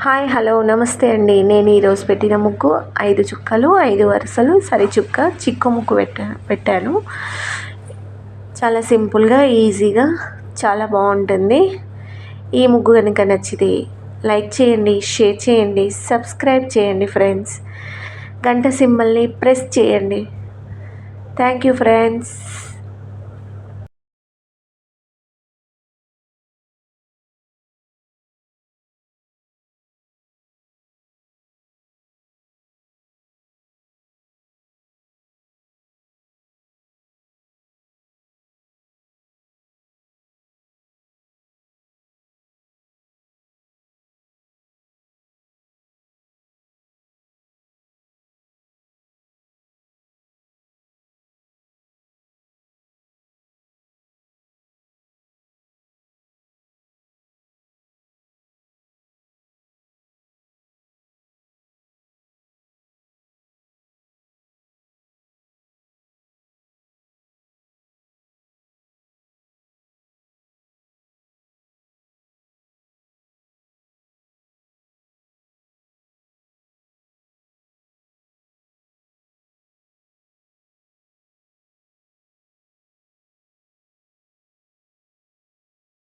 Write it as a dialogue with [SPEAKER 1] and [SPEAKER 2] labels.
[SPEAKER 1] Hi hello నమస్తే అండి. నేను ఈరోజు పెట్టిన ముగ్గు 5 చుక్కలు 5 వరుసలు సరి చుక్క చిక్కు ముగ్గు పెట్టాను. చాలా సింపుల్గా ఈజీగా చాలా బాగుంటుంది. ఈ ముగ్గు కనుక నచ్చితే లైక్ చేయండి, షేర్ చేయండి, సబ్స్క్రైబ్ చేయండి ఫ్రెండ్స్. గంట సింబల్ని ప్రెస్ చేయండి. Thank you friends.